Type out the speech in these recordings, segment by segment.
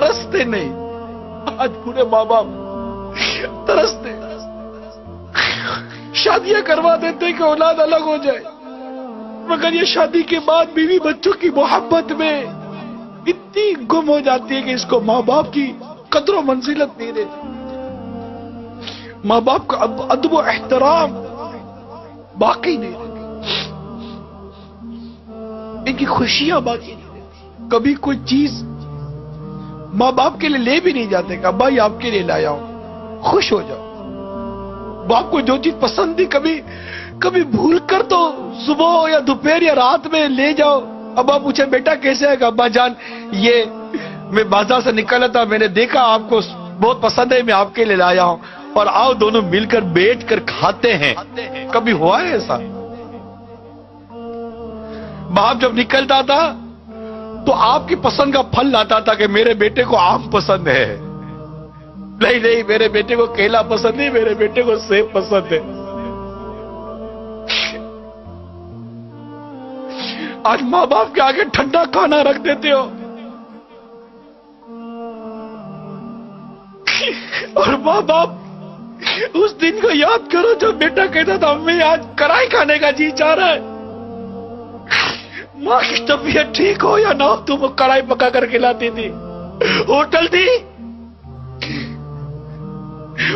ترستے نہیں. آج پورے ماں باپ ترستے, شادیاں کروا دیتے کہ اولاد الگ ہو جائے, مگر یہ شادی کے بعد بیوی بچوں کی محبت میں اتنی گم ہو جاتی ہے کہ اس کو ماں باپ کی قدر و منزلت نہیں رہتی. ماں باپ کا ادب و احترام باقی نہیں رہتی, ان کی خوشیاں باقی نہیں رہتی. کبھی کوئی چیز ماں باپ کے لیے لے بھی نہیں جاتے کہ ابا یہ آپ کے لیے لایا ہوں, خوش ہو جاؤ. باپ کو جو چیز پسند تھی کبھی بھول کر تو صبح یا دوپہر یا رات میں لے جاؤ. ابا پوچھے بیٹا کیسے ہے, کہ ابا جان یہ میں بازار سے نکلا تھا, میں نے دیکھا آپ کو بہت پسند ہے, میں آپ کے لیے لایا ہوں, اور آؤ دونوں مل کر بیٹھ کر کھاتے ہیں. کبھی ہوا ہے ایسا؟ باپ جب نکلتا تھا تو آپ کی پسند کا پھل لاتا تھا کہ میرے بیٹے کو آم پسند ہے, نہیں میرے بیٹے کو کیلا پسند نہیں, میرے بیٹے کو سیب پسند ہے. آج ماں باپ کے آگے ٹھنڈا کھانا رکھ دیتے ہو, اور ماں باپ اس دن کو یاد کرو جب بیٹا کہتا تھا امی آج کڑھائی کھانے کا جی چاہ رہا ہے. ماں کی طبیعت ٹھیک ہو یا نہ ہو, تم کڑھائی پکا کر کھلاتی تھی. ہوٹل تھی,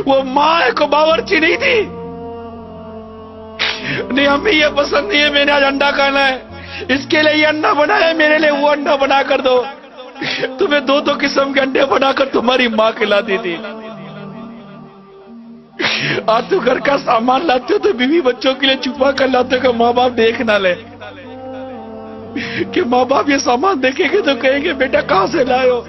وہ ماں کو باورچی نہیں تھی. نہیں امی یہ پسند نہیں ہے, میں نے آج انڈا کھانا ہے, اس کے لیے یہ انڈا بنایا ہے, میرے لیے وہ انڈا بنا کر دو. تمہیں دو قسم کے انڈے بنا کر تمہاری ماں کھلاتی تھی. آج تو گھر کا سامان لاتے ہو تو بیوی بچوں کے لیے چھپا کر لاتے ہو کہ ماں باپ دیکھ نہ لے, کہ ماں باپ یہ سامان دیکھیں گے تو کہیں گے بیٹا کہاں سے لائے ہو.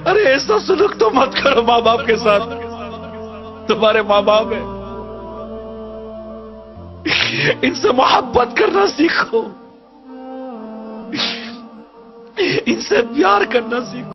ارے ایسا سلوک تو مت کرو ماں باپ کے ساتھ, تمہارے ماں باپ ہیں, ان سے محبت کرنا سیکھو, ان سے پیار کرنا سیکھو.